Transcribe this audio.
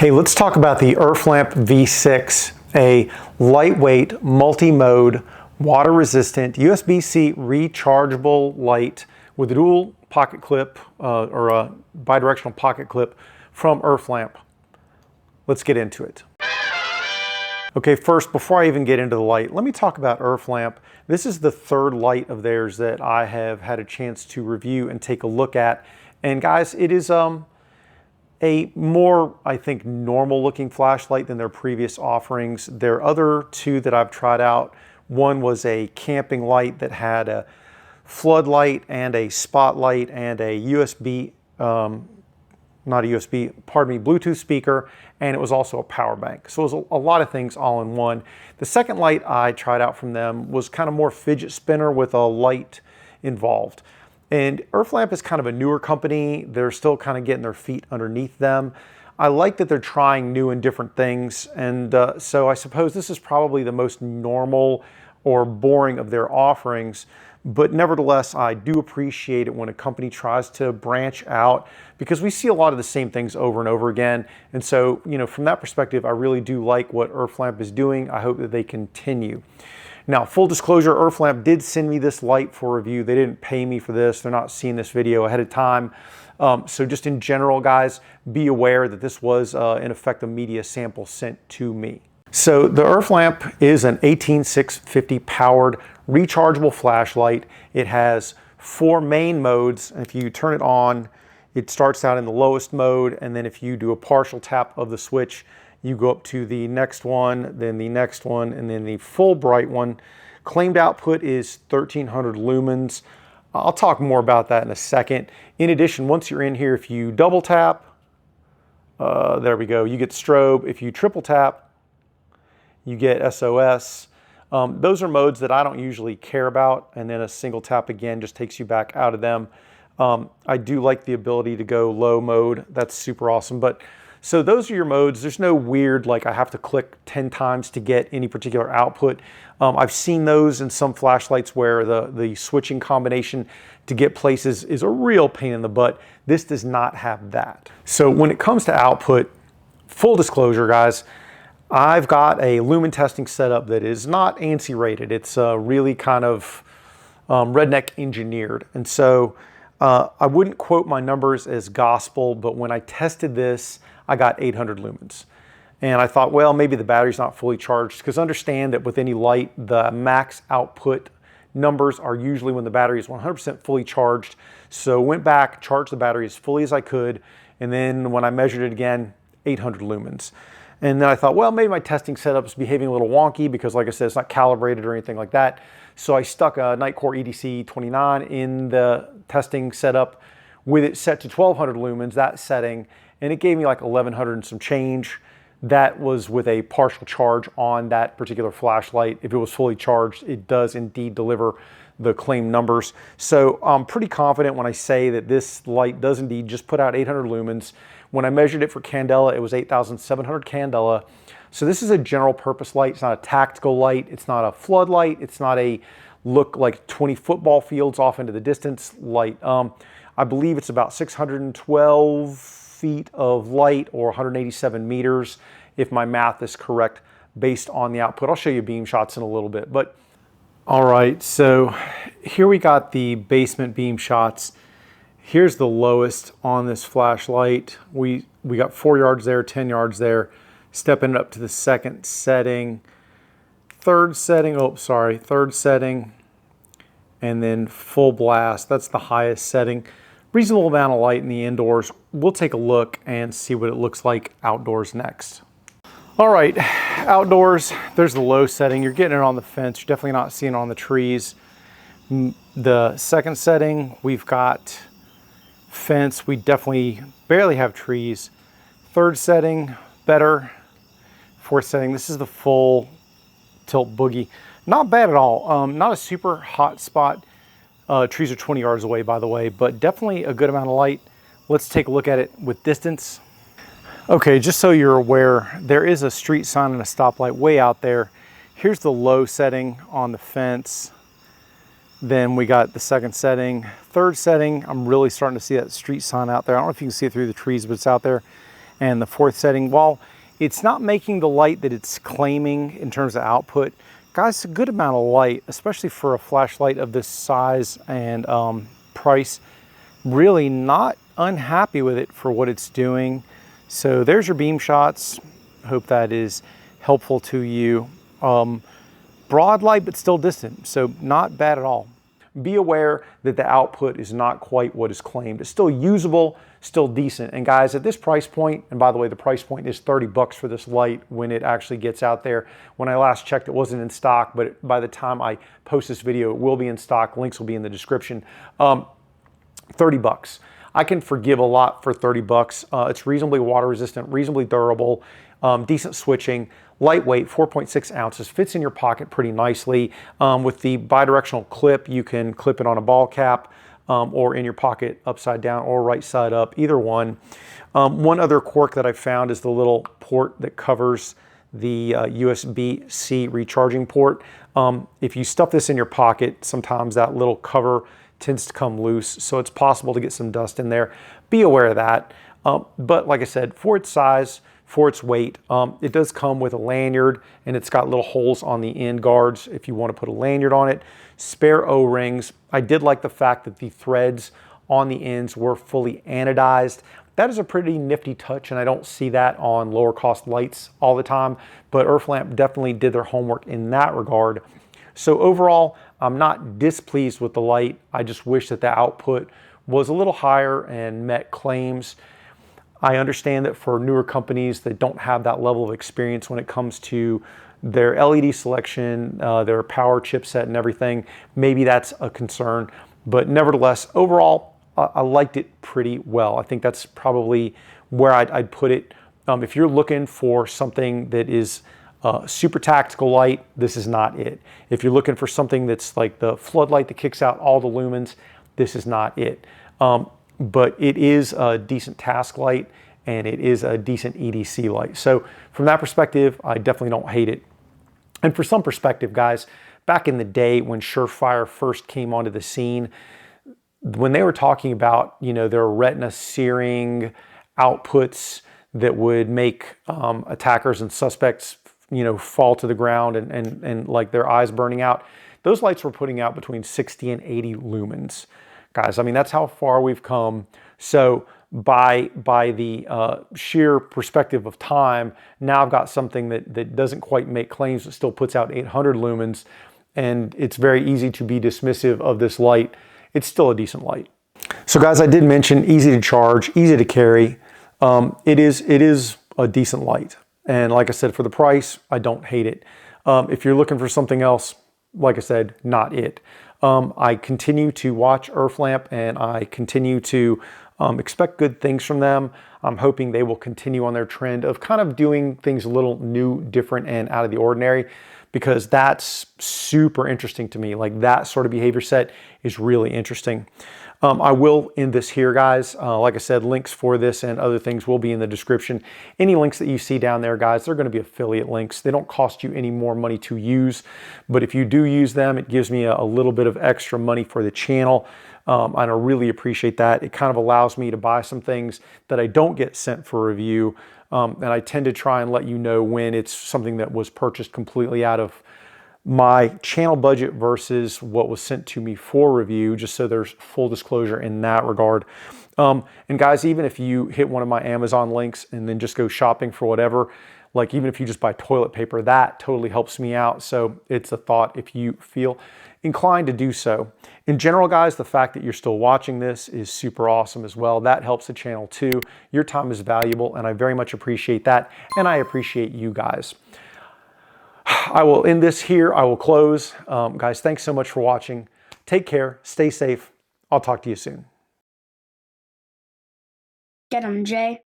Hey, let's talk about the urFlamp V6, a lightweight, multi-mode, water-resistant, USB-C rechargeable light with a dual pocket clip or a bi-directional pocket clip from urFlamp. Let's get into it. Okay, first, before I even get into the light, let me talk about urFlamp. This is the third light of theirs that I have had a chance to review and take a look at. And guys, it is a more, I think, normal looking flashlight than their previous offerings. Their other two that I've tried out, one was a camping light that had a floodlight and a spotlight and a USB, Bluetooth speaker, and it was also a power bank. So it was a lot of things all in one. The second light I tried out from them was kind of more fidget spinner with a light involved. And urFlamp is kind of a newer company. They're still kind of getting their feet underneath them. I like that they're trying new and different things. And so I suppose this is probably the most normal or boring of their offerings. But nevertheless, I do appreciate it when a company tries to branch out, because we see a lot of the same things over and over again. And so, you know, from that perspective, I really do like what urFlamp is doing. I hope that they continue. Now, full disclosure, urFlamp did send me this light for review. They didn't pay me for this. They're not seeing this video ahead of time. So just in general, guys, be aware that this was, in effect, a media sample sent to me. So the urFlamp is an 18650 powered rechargeable flashlight. It has 4 main modes. And if you turn it on, it starts out in the lowest mode. And then if you do a partial tap of the switch, you go up to the next one, then the next one, and then the full bright one. Claimed output is 1300 lumens. I'll talk more about that in a second. In addition, once you're in here, if you double tap, there we go, you get strobe. If you triple tap, you get SOS. Those are modes that I don't usually care about, and then a single tap again just takes you back out of them. I do like the ability to go low mode. That's super awesome. But so those are your modes. There's no weird, like I have to click 10 times to get any particular output. I've seen those in some flashlights where the switching combination to get places is a real pain in the butt. This does not have that. So when it comes to output, full disclosure, guys, I've got a lumen testing setup that is not ANSI rated. It's really kind of redneck engineered. And so I wouldn't quote my numbers as gospel, but when I tested this, I got 800 lumens. And I thought, well, maybe the battery's not fully charged, because understand that with any light, the max output numbers are usually when the battery is 100% fully charged. So went back, charged the battery as fully as I could, and then when I measured it again, 800 lumens. And then I thought, well, maybe my testing setup is behaving a little wonky because, like I said, it's not calibrated or anything like that. So I stuck a Nitecore EDC 29 in the testing setup with it set to 1200 lumens, that setting, and it gave me like 1100 and some change. That was with a partial charge on that particular flashlight. If it was fully charged, it does indeed deliver the claimed numbers. So I'm pretty confident when I say that this light does indeed just put out 800 lumens. When I measured it for candela, it was 8,700 candela. So this is a general purpose light. It's not a tactical light. It's not a floodlight. It's not a look like 20 football fields off into the distance light. I believe it's about 612 feet of light, or 187 meters, if my math is correct, based on the output. I'll show you beam shots in a little bit. But all right, so here we got the basement beam shots. Here's the lowest on this flashlight. We got 4 yards there, 10 yards there. Stepping it up to the second setting, third setting, and then full blast. That's the highest setting. Reasonable amount of light in the indoors. We'll take a look and see what it looks like outdoors next. All right, outdoors, there's the low setting. You're getting it on the fence. You're definitely not seeing it on the trees. The second setting, we've got fence. We definitely barely have trees. Third setting, better. Fourth setting, this is the full tilt boogie. Not bad at all. Not a super hot spot. Trees are 20 yards away, by the way, but definitely a good amount of light. Let's take a look at it with distance. Okay, just so you're aware, there is a street sign and a stoplight way out there. Here's the low setting on the fence. Then we got the second setting. Third setting, I'm really starting to see that street sign out there. I don't know if you can see it through the trees, but it's out there. And the fourth setting, while it's not making the light that it's claiming in terms of output, guys, it's a good amount of light, especially for a flashlight of this size and price. Really not unhappy with it for what it's doing. So there's your beam shots. Hope that is helpful to you. Broad light, but still distant, so not bad at all. Be aware that the output is not quite what is claimed. It's still usable, still decent. And guys, at this price point, and by the way, the price point is 30 bucks for this light when it actually gets out there. When I last checked, it wasn't in stock, but by the time I post this video, it will be in stock. Links will be in the description. 30 bucks. I can forgive a lot for 30 bucks. It's reasonably water resistant, reasonably durable, decent switching, lightweight, 4.6 ounces, fits in your pocket pretty nicely. With the bi-directional clip, you can clip it on a ball cap or in your pocket upside down or right side up, either one. One other quirk that I found is the little port that covers the USB-C recharging port. If you stuff this in your pocket, sometimes that little cover tends to come loose, so it's possible to get some dust in there. Be aware of that. But like I said, for its size, for its weight, it does come with a lanyard, and it's got little holes on the end guards if you want to put a lanyard on it. Spare O-rings. I did like the fact that the threads on the ends were fully anodized. That is a pretty nifty touch, and I don't see that on lower cost lights all the time, but urFlamp definitely did their homework in that regard. So overall, I'm not displeased with the light. I just wish that the output was a little higher and met claims. I understand that for newer companies that don't have that level of experience when it comes to their LED selection, their power chipset and everything, maybe that's a concern. But nevertheless, overall, I liked it pretty well. I think that's probably where I'd put it. If you're looking for something that is super tactical light, this is not it. If you're looking for something that's like the floodlight that kicks out all the lumens, this is not it. But it is a decent task light, and it is a decent EDC light. So from that perspective, I definitely don't hate it. And for some perspective, guys, back in the day when Surefire first came onto the scene, when they were talking about, you know, their retina searing outputs that would make attackers and suspects, you know, fall to the ground and like their eyes burning out, those lights were putting out between 60 and 80 lumens. Guys, I mean, that's how far we've come. So by the sheer perspective of time, now I've got something that doesn't quite make claims, but still puts out 800 lumens, and it's very easy to be dismissive of this light. It's still a decent light. So guys, I did mention easy to charge, easy to carry. It is a decent light. And like I said, for the price, I don't hate it. If you're looking for something else, like I said, not it. I continue to watch urFlamp, and I continue to expect good things from them. I'm hoping they will continue on their trend of kind of doing things a little new, different, and out of the ordinary, because that's super interesting to me. Like, that sort of behavior set is really interesting. I will end this here, guys. Like I said, links for this and other things will be in the description. Any links that you see down there, guys, they're going to be affiliate links. They don't cost you any more money to use, but if you do use them, it gives me a little bit of extra money for the channel. And I really appreciate that. It kind of allows me to buy some things that I don't get sent for review. And I tend to try and let you know when it's something that was purchased completely out of my channel budget versus what was sent to me for review, just so there's full disclosure in that regard. And guys, even if you hit one of my Amazon links and then just go shopping for whatever, like even if you just buy toilet paper, that totally helps me out. So it's a thought if you feel inclined to do so. In general, guys, the fact that you're still watching this is super awesome as well. That helps the channel too. Your time is valuable, and I very much appreciate that. And I appreciate you guys. I will end this here. I will close. Guys, thanks so much for watching. Take care. Stay safe. I'll talk to you soon. Get 'em, Jay.